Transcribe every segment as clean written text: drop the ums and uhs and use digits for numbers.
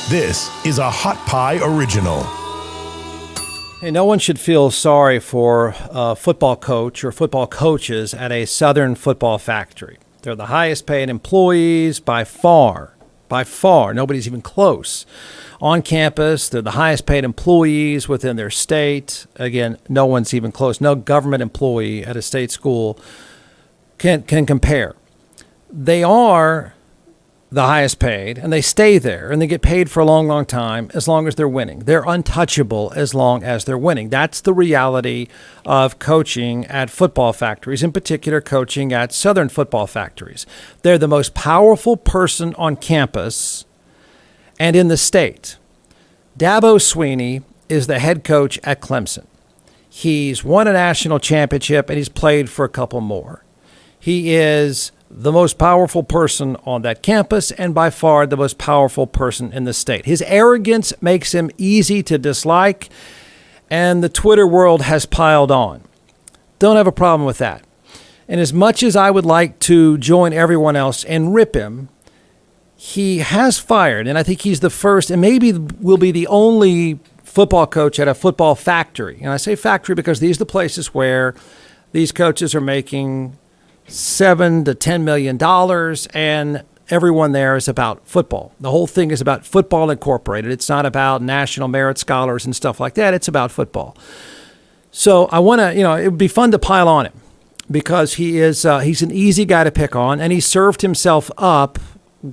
This is a Hot Pie Original. Hey, no one should feel sorry for a football coach or football coaches at a Southern football factory. They're the highest paid employees by far. By far. Nobody's even close. On campus, they're the highest paid employees within their state. Again, no one's even close. No government employee at a state school can compare. They are the highest paid, and they stay there, and they get paid for a long, long time as long as they're winning. They're untouchable as long as they're winning. That's the reality of coaching at football factories, in particular coaching at Southern football factories. They're the most powerful person on campus and in the state. Dabo Swinney is the head coach at Clemson. He's won a national championship, and he's played for a couple more. He is the most powerful person on that campus and by far the most powerful person in the state. His arrogance makes him easy to dislike, and the Twitter world has piled on. Don't have a problem with that. And as much as I would like to join everyone else and rip him, he has fired, and I think he's the first and maybe will be the only football coach at a football factory. And I say factory because these are the places where these coaches are making $7 to $10 million, and everyone there is about football. The whole thing is about football incorporated. It's not about national merit scholars and stuff like that. It's about football. So I want to, it would be fun to pile on him because he's an easy guy to pick on, and he served himself up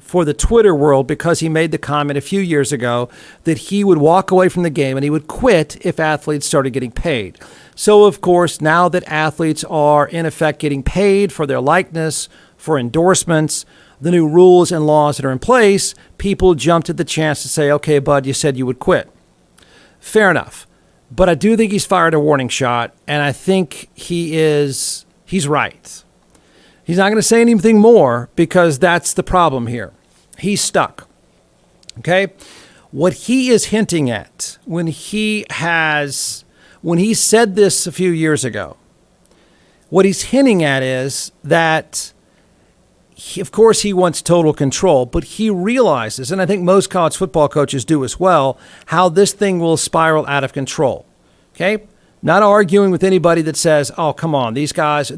for the Twitter world because he made the comment a few years ago that he would walk away from the game and he would quit if athletes started getting paid. So, of course, now that athletes are, in effect, getting paid for their likeness, for endorsements, the new rules and laws that are in place, people jumped at the chance to say, okay, bud, you said you would quit. Fair enough. But I do think he's fired a warning shot, and I think he's right. He's not going to say anything more because that's the problem here. He's stuck. Okay? What he is hinting at when he said this a few years ago, what he's hinting at is that, of course, he wants total control, but he realizes, and I think most college football coaches do as well, how this thing will spiral out of control. Okay? Not arguing with anybody that says, oh, come on, these guys are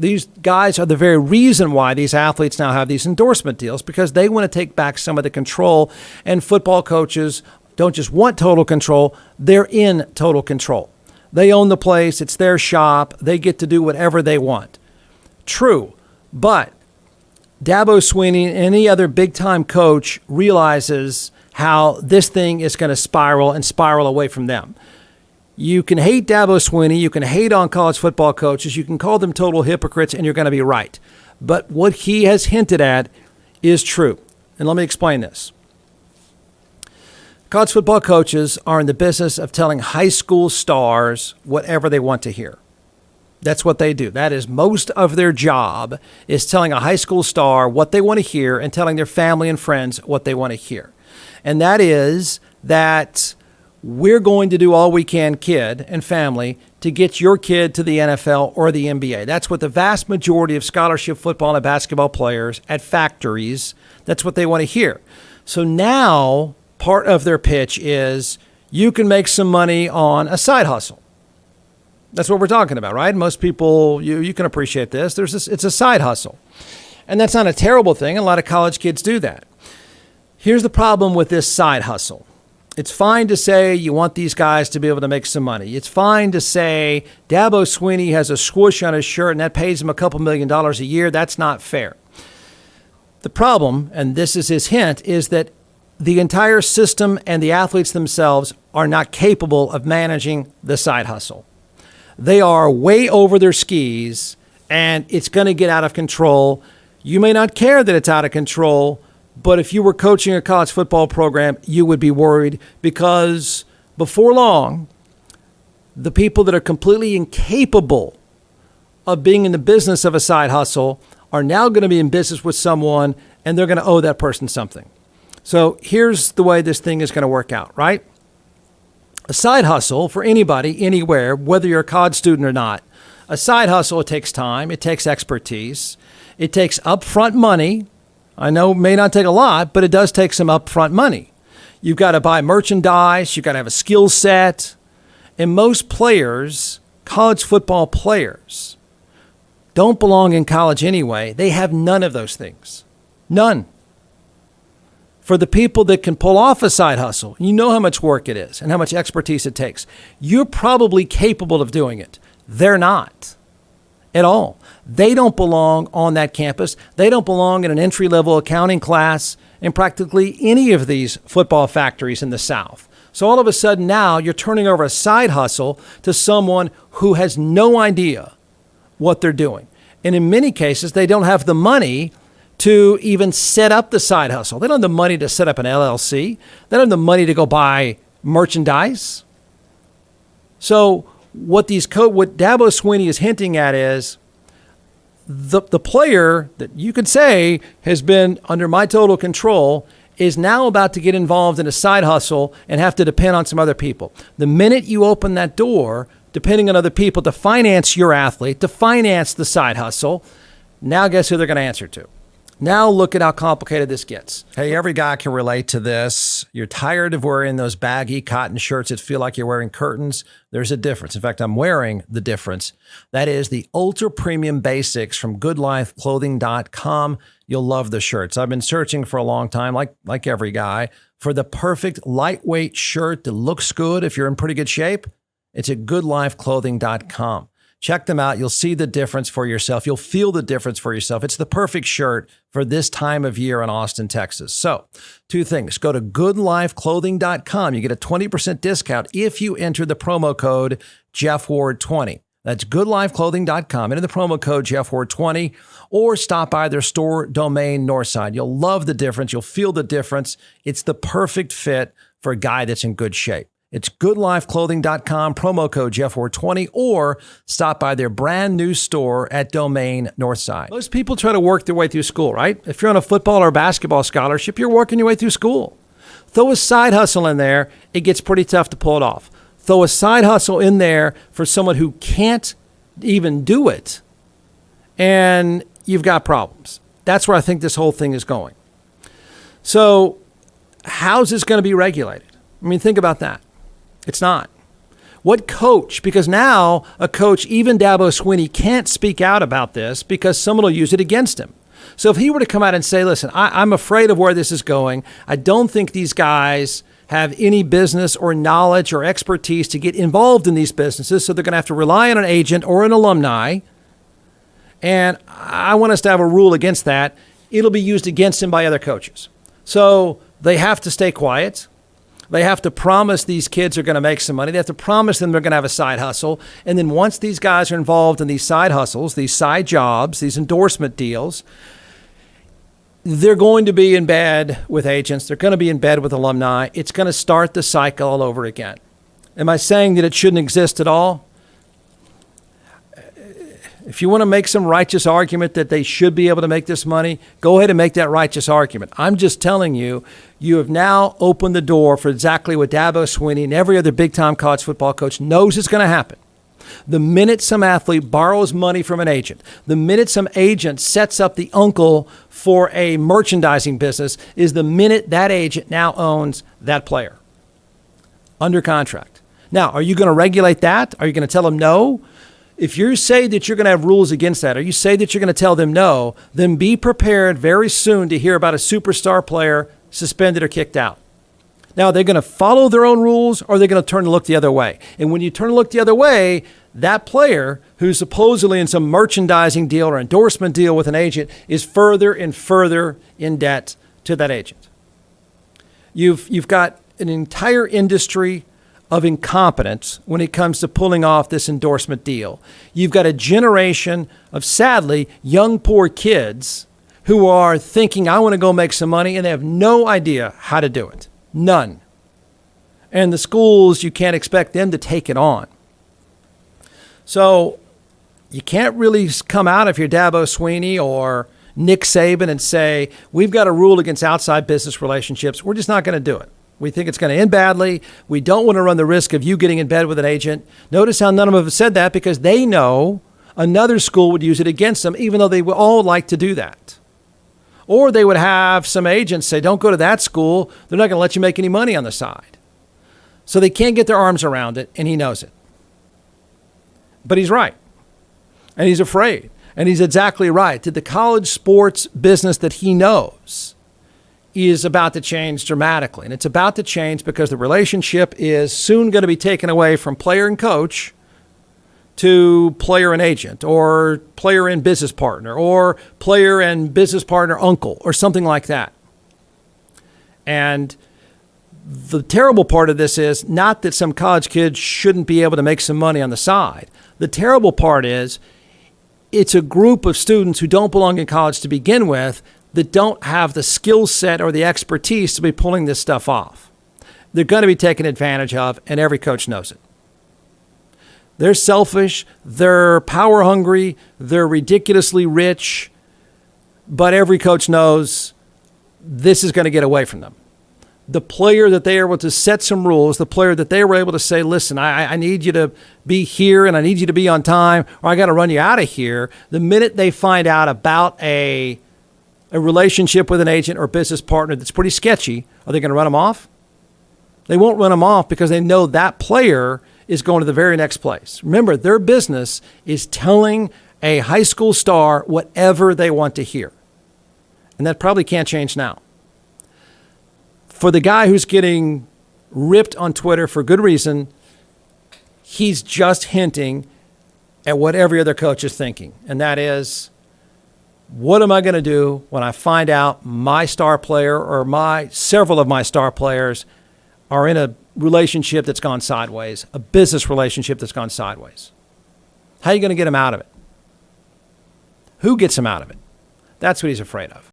the very reason why these athletes now have these endorsement deals, because they want to take back some of the control, and football coaches don't just want total control, they're in total control. They own the place. It's their shop. They get to do whatever they want. True. But Dabo Swinney and any other big-time coach realizes how this thing is going to spiral away from them. You can hate Dabo Swinney. You can hate on college football coaches. You can call them total hypocrites, and you're going to be right. But what he has hinted at is true. And let me explain this. College football coaches are in the business of telling high school stars whatever they want to hear. That's what they do. That is most of their job, is telling a high school star what they want to hear and telling their family and friends what they want to hear. And that is that we're going to do all we can, kid and family, to get your kid to the NFL or the NBA. That's what the vast majority of scholarship football and basketball players at factories, that's what they want to hear. So now part of their pitch is you can make some money on a side hustle. That's what we're talking about, right? Most people, you can appreciate this. It's a side hustle. And that's not a terrible thing. A lot of college kids do that. Here's the problem with this side hustle. It's fine to say you want these guys to be able to make some money. It's fine to say Dabo Swinney has a swoosh on his shirt and that pays him a couple $1 million a year. That's not fair. The problem, and this is his hint, is that the entire system and the athletes themselves are not capable of managing the side hustle. They are way over their skis, and it's going to get out of control. You may not care that it's out of control, but if you were coaching a college football program, you would be worried because before long, the people that are completely incapable of being in the business of a side hustle are now going to be in business with someone, and they're going to owe that person something. So here's the way this thing is going to work out, right? A side hustle for anybody, anywhere, whether you're a college student or not, a side hustle, it takes time, it takes expertise, it takes upfront money. I know it may not take a lot, but it does take some upfront money. You've got to buy merchandise. You've got to have a skill set. And most players, college football players, don't belong in college anyway. They have none of those things. None. For the people that can pull off a side hustle, you know how much work it is and how much expertise it takes. You're probably capable of doing it. They're not at all. They don't belong on that campus. They don't belong in an entry-level accounting class in practically any of these football factories in the South. So all of a sudden now you're turning over a side hustle to someone who has no idea what they're doing. And in many cases, they don't have the money to even set up the side hustle. They don't have the money to set up an LLC. They don't have the money to go buy merchandise. So what Dabo Swinney is hinting at is the player that you could say has been under my total control is now about to get involved in a side hustle and have to depend on some other people. The minute you open that door, depending on other people to finance your athlete, to finance the side hustle, now guess who they're going to answer to? Now look at how complicated this gets. Hey, every guy can relate to this. You're tired of wearing those baggy cotton shirts that feel like you're wearing curtains. There's a difference. In fact, I'm wearing the difference. That is the ultra premium basics from goodlifeclothing.com. You'll love the shirts. I've been searching for a long time, like every guy, for the perfect lightweight shirt that looks good if you're in pretty good shape. It's at goodlifeclothing.com. Check them out. You'll see the difference for yourself. You'll feel the difference for yourself. It's the perfect shirt for this time of year in Austin, Texas. So, two things. Go to goodlifeclothing.com. You get a 20% discount if you enter the promo code JeffWard20. That's goodlifeclothing.com. Enter the promo code JeffWard20 or stop by their store domain Northside. You'll love the difference. You'll feel the difference. It's the perfect fit for a guy that's in good shape. It's goodlifeclothing.com, promo code JeffWard20, or stop by their brand new store at Domain Northside. Most people try to work their way through school, right? If you're on a football or basketball scholarship, you're working your way through school. Throw a side hustle in there, it gets pretty tough to pull it off. Throw a side hustle in there for someone who can't even do it, and you've got problems. That's where I think this whole thing is going. So how's this going to be regulated? I mean, think about that. It's not. What coach? Because now a coach, even Dabo Swinney, can't speak out about this because someone will use it against him. So if he were to come out and say, listen, I'm afraid of where this is going. I don't think these guys have any business or knowledge or expertise to get involved in these businesses, so they're going to have to rely on an agent or an alumni. And I want us to have a rule against that. It'll be used against him by other coaches. So they have to stay quiet. They have to promise these kids are going to make some money. They have to promise them they're going to have a side hustle. And then once these guys are involved in these side hustles, these side jobs, these endorsement deals, they're going to be in bed with agents. They're going to be in bed with alumni. It's going to start the cycle all over again. Am I saying that it shouldn't exist at all? If you want to make some righteous argument that they should be able to make this money, go ahead and make that righteous argument. I'm just telling you, you have now opened the door for exactly what Dabo Swinney and every other big-time college football coach knows is going to happen. The minute some athlete borrows money from an agent, the minute some agent sets up the uncle for a merchandising business, is the minute that agent now owns that player under contract. Now, are you going to regulate that? Are you going to tell them no? If you say that you're going to have rules against that, or you say that you're going to tell them no, then be prepared very soon to hear about a superstar player suspended or kicked out. Now, are they going to follow their own rules, or are they going to turn and look the other way? And when you turn and look the other way, that player who's supposedly in some merchandising deal or endorsement deal with an agent is further and further in debt to that agent. You've got an entire industry of incompetence when it comes to pulling off this endorsement deal. You've got a generation of, sadly, young, poor kids who are thinking, I want to go make some money, and they have no idea how to do it. None. And the schools, you can't expect them to take it on. So you can't really come out if you're Dabo Swinney or Nick Saban and say, we've got a rule against outside business relationships. We're just not going to do it. We think it's going to end badly. We don't want to run the risk of you getting in bed with an agent. Notice how none of them have said that, because they know another school would use it against them, even though they would all like to do that. Or they would have some agents say, don't go to that school. They're not going to let you make any money on the side. So they can't get their arms around it, and he knows it. But he's right. And he's afraid. And he's exactly right. The college sports business that he knows is about to change dramatically. And it's about to change because the relationship is soon going to be taken away from player and coach to player and agent, or player and business partner, or player and business partner uncle, or something like that. And the terrible part of this is not that some college kids shouldn't be able to make some money on the side. The terrible part is it's a group of students who don't belong in college to begin with that don't have the skill set or the expertise to be pulling this stuff off. They're going to be taken advantage of, and every coach knows it. They're selfish, they're power hungry, they're ridiculously rich, but every coach knows this is going to get away from them. The player that they are able to set some rules, the player that they were able to say, listen, I need you to be here and I need you to be on time, or I got to run you out of here. The minute they find out about a relationship with an agent or business partner that's pretty sketchy, are they going to run them off? They won't run them off because they know that player is going to the very next place. Remember, their business is telling a high school star whatever they want to hear. And that probably can't change now. For the guy who's getting ripped on Twitter for good reason, he's just hinting at what every other coach is thinking. And that is, what am I going to do when I find out my star player or several of my star players are in a relationship that's gone sideways, a business relationship that's gone sideways? How are you going to get him out of it? Who gets him out of it? That's what he's afraid of.